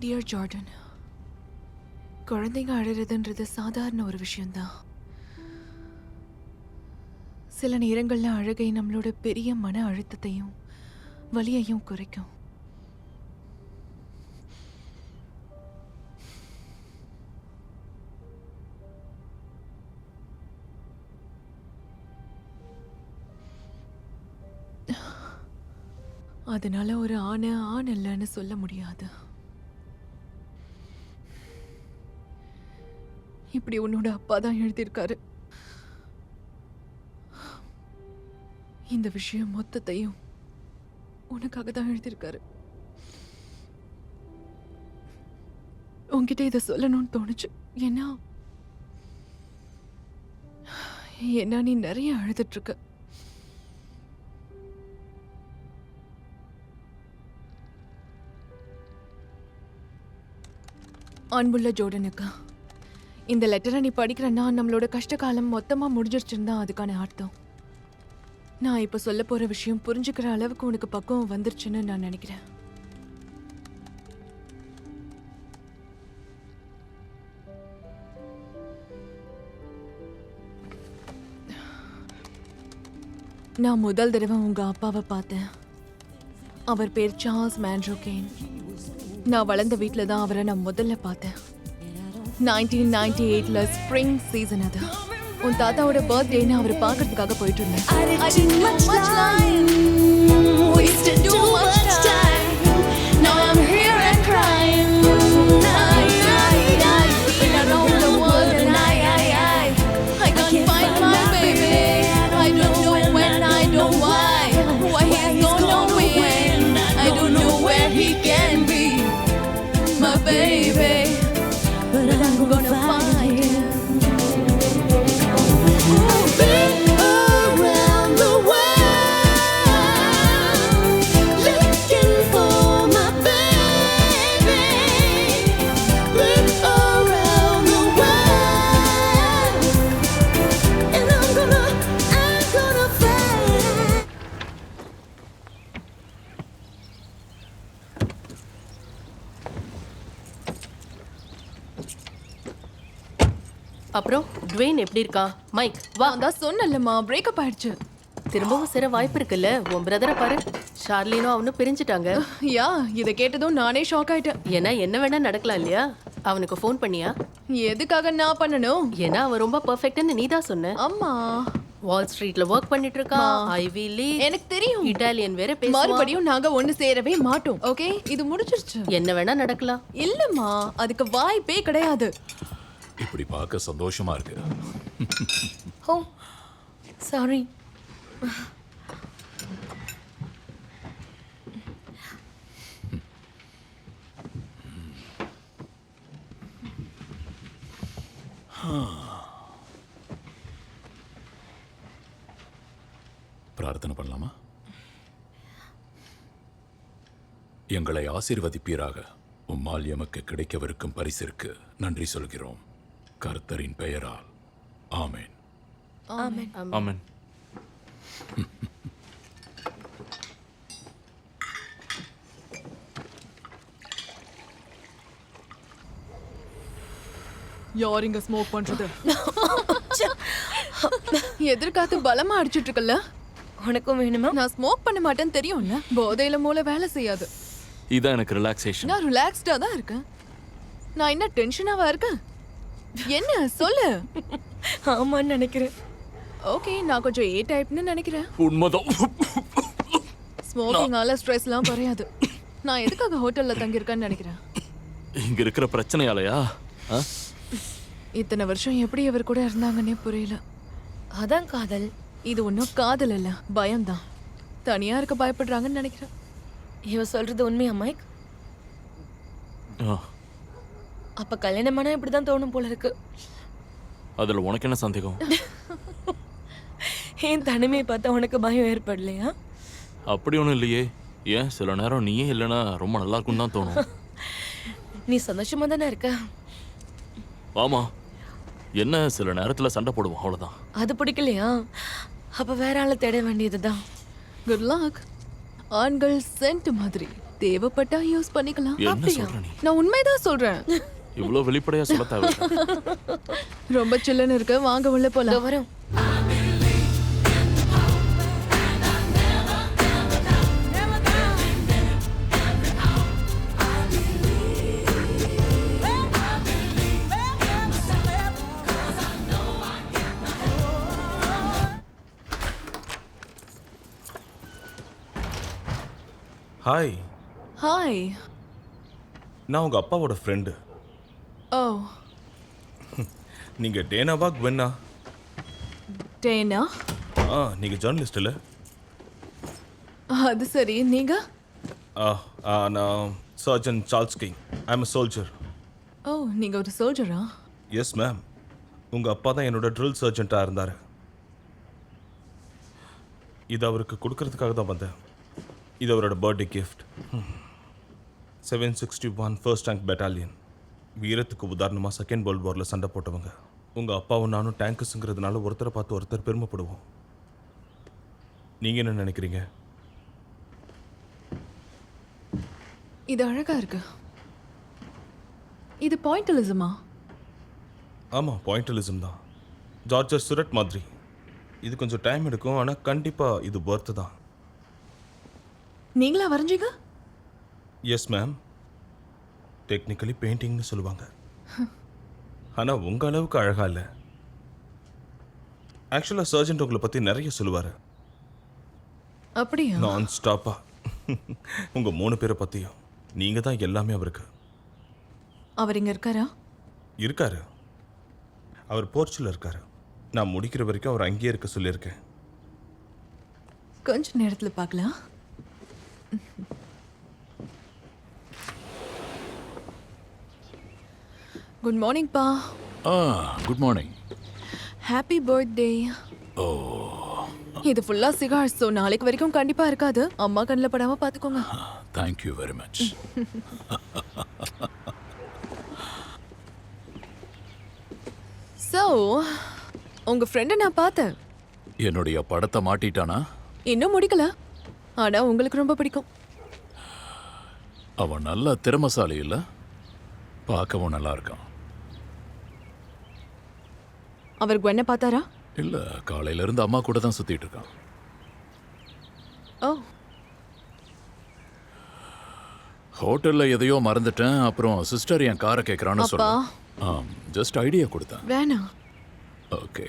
Dear Jordan, குழந்தைங்க அழறதுன்றது சாதாரண ஒரு விஷயம்தான். சில நேரங்கள்ல அழுகை நம்மளோட பெரிய மன அழுத்தத்தையும் வலியையும் குறைக்கும். அதனால ஒரு ஆண் இல்லைன்னு சொல்ல முடியாது. இப்படி உன்னோட அப்பா தான் எழுதியிருக்காரு. இந்த விஷயம் மொத்தத்தையும் உனக்காக தான் எழுதியிருக்காரு. உன்கிட்ட இதை சொல்லணும்னு தோணுச்சு. ஏன்னா நீ நிறைய அழுதுட்டு இருக்க. அன்புள்ள ஜோர்டனுக்கா, இந்த லெட்டரை நீ படிக்கிறன்னா நம்மளோட கஷ்ட காலம் மொத்தமா முடிஞ்சிருச்சுன்னு தான் அதுக்கான அர்த்தம். நான் இப்ப சொல்ல போற விஷயம் புரிஞ்சுக்கிற அளவுக்கு உனக்கு பக்குவம் வந்துருச்சுன்னு நான் நினைக்கிறேன். நான் முதல் தடவை உங்க அப்பாவை பார்த்தேன். அவர் பேர் சார்ல்ஸ் மேன்ரோ கேன். நான் வளர்ந்த வீட்டில் தான் அவரை நான் முதல்ல பார்த்தேன். 1998ல ஸ்ப்ரிங் சீசன் அது. உன் தாத்தாவோட பர்த்டேன்னு அவர் பார்க்கறதுக்காக போயிட்டு இருந்தேன். அப்புறம் ட்வேன் எப்படி இருக்கா? மைக் வா. தான் சொன்னல்லம்மா, பிரேக்கப் ஆயிடுச்சு. திரும்பவும் சேர வாய்ப்பு இருக்குல்ல. உன் பிரதரை பாரு, ஷார்லினும் அவனும் பிரிஞ்சுட்டாங்க. யா, இதை கேட்டதும் நானே ஷாக் ஆயிட்டேன். ஏன்னா என்ன வேணா நடக்கலாம் இல்லையா? அவனுக்கு ஃபோன் பண்ணியா? எதுக்காக நான் பண்ணணும்? ஏன்னா அவன் ரொம்ப பெர்ஃபெக்ட்னு நீ தான் சொன்ன. அம்மா, வால் ஸ்ட்ரீட்ல ஒர்க் பண்ணிட்டு இருக்கான். Ivy League. எனக்கு தெரியும். இட்டாலியன் வேற பேசுவான். மறுபடியும் நாங்க ஒண்ணு சேரவே மாட்டோம். ஓகே, இது முடிஞ்சிருச்சு. என்ன வேணா நடக்கலாம். இல்லம்மா, அதுக்கு வாய்ப்பே கிடையாது. இப்படி பார்க்க சந்தோஷமா இருக்கு. ஓ சாரி. பிரார்த்தனை பண்ணலாமா? எங்களை ஆசீர்வதிப்பீராக. உம்மால் எமக்கு கிடைக்கவிருக்கும் பரிசிற்கு நன்றி சொல்கிறோம். கர்த்தரின் பெயரால் ஆமென். ஆமென். ஆமென். யார் இங்க ஸ்மோக் பண்றது? எதிர்காத்து பலமா அடிச்சிட்டு இருக்கல. உனக்கும் வேணுமா? நான் ஸ்மோக் பண்ண மாட்டேன்னு தெரியும்ல. போதையில மூளை வேலை செய்யாது. இதான் எனக்கு ரிலாக்ஸேஷன். நான் ரிலாக்ஸ்டா தான் இருக்கேன். நான் என்ன டென்ஷனாவா இருக்கேன்? என்ன சொல்லு. ஆமான்னு நினைக்கிறேன். ஓகே, நான் கொஞ்சம் ஏ டைப்னு நினைக்கிறேன். உண்மைதான். ஸ்மோக்கிங்கால ஸ்ட்ரெஸ்லாம் குறையாது. நான் எதுக்காக ஹோட்டல்ல தங்கி இருக்கேன்னு நினைக்கிறேன். இங்க இருக்கிற பிரச்சனையாலயா? இத்தனை வருஷம் எப்படி இவர் கூட இருந்தாங்கன்னே புரியல. அதான் காதல். இது ஒன்றும் காதல் இல்ல, பயம்தான். தனியா இருக்க பயப்படுறாங்கன்னு நினைக்கிறேன். இவ சொல்றது உண்மையா மைக்? அப்ப கல்யாணமானா இப்படிதான் தோணும் போல இருக்கு. அதுல உனக்கு என்ன சந்தேகம்? ஏன் தனிமையை பார்த்தா உனக்கு பயம் ஏற்படலையா? அப்படி ஒன்றும் இல்லையே. ஏன் சில நேரம் நீயே இல்லைன்னா ரொம்ப நல்லா இருக்கும்னு தான் தோணும். நீ சந்தோஷமா தானே இருக்க? ஆமா, என்ன சில நேரத்துல சண்டை போடுவோம், அவ்வளவுதான். அது பிடிக்கலையா? அப்ப வேற ஆளை தேட வேண்டியதுதான். Good luck. ஆண்கள் சென்ட் மாதிரி தேவைப்பட்டா யூஸ் பண்ணிக்கலாம். என்ன சொல்ற நீ நான் உண்மைதான் சொல்றேன். இவ்வளவு வெளிப்படையா சொல்ல தேவை ரொம்ப சில்லுன்னு இருக்கு, வாங்க உள்ள இதோ போலாம். வரோம். Hi, hi. நான் உங்க அப்பாவோட ஃப்ரெண்டு. ஓ, நீங்க டேனாவா குவென்னா? டேனா? நீங்க ஜேர்னலிஸ்ட் இல்ல? அது சரி, நீங்க? நான் surgeon Charles king. I am a soldier. ஓ, நீங்க ஒரு சோல்ஜரா? Yes ma'am. உங்க அப்பா தான் என்னோட ட்ரில் சர்ஜென்ட்டாக இருந்தார். இது அவருக்கு கொடுக்கறதுக்காக தான் வந்தேன். இது அவரோட birthday gift. 761 first rank battalion. வீரத்துக்கு உதாரணமாக செகண்ட் வேர்ல்டு வாரில் சண்டை போட்டவங்க. உங்கள் அப்பாவும் நானும் டேங்கர்ஸுங்கிறதுனால ஒருத்தரை பார்த்து ஒருத்தர் பெருமைப்படுவோம். நீங்கள் என்ன நினைக்கிறீங்க? இது அழகா இருக்கு. இது பாயிண்டலிசமா? ஆமாம், பாயிண்டலிசம் தான். ஜார்ஜர் சுரட் மாதிரி. இது கொஞ்சம் டைம் எடுக்கும், ஆனால் கண்டிப்பாக இது ஒர்த்து தான். நீங்களா வரைஞ்சீங்க? Yes ma'am. டெக்னிக்கலி பெயிண்டிங்னு சொல்லுவாங்க. ஆனால் உங்கள் அளவுக்கு அழகா இல்லை. ஆக்சுவலாக சர்ஜென்ட் உங்களை பற்றி நிறைய சொல்லுவார். அப்படியா? நான் ஸ்டாப்பா உங்கள் 3 பேரை பற்றியும். நீங்கள் தான் எல்லாமே அவருக்கு. அவர் இங்க இருக்காரா? இருக்காரு. அவர் போர்ச்சில் இருக்காரு. நான் முடிக்கிற வரைக்கும் அவர் அங்கேயே இருக்க சொல்லியிருக்கேன். கொஞ்ச நேரத்துல பார்க்கலாம். குட் மார்னிங் பா. Good morning. Happy birthday. Oh, இது ஃபுல்லா சிகார், ஸோ நாளைக்கு வரைக்கும் கண்டிப்பா இருக்காது. அம்மா கண்ணில் படாம பார்த்துக்கோங்க. Thank you very much. ஸோ உங்க ஃப்ரெண்டை நான் பார்த்தேன். என்னுடைய படத்தை மாட்டிட்டானா? இன்னும் முடிக்கல, ஆனா உங்களுக்கு ரொம்ப பிடிக்கும். அவன் நல்ல திறமசாலி இல்ல? பார்க்கவும் நல்லா இருக்கான். அவர் என்ன பார்த்தாரா? இல்ல, காலையில இருந்து அம்மா கூட தான் சுத்திட்டு இருக்கான். ஓ, ஹோட்டல்ல எதையோ மறந்துட்டேன். அப்புறம் சிஸ்டர் என் காரை கேட்கறான்னு அப்பா. சொன்னா. ஜஸ்ட் ஐடியா கொடுத்தேன். வேணாம். ஓகே.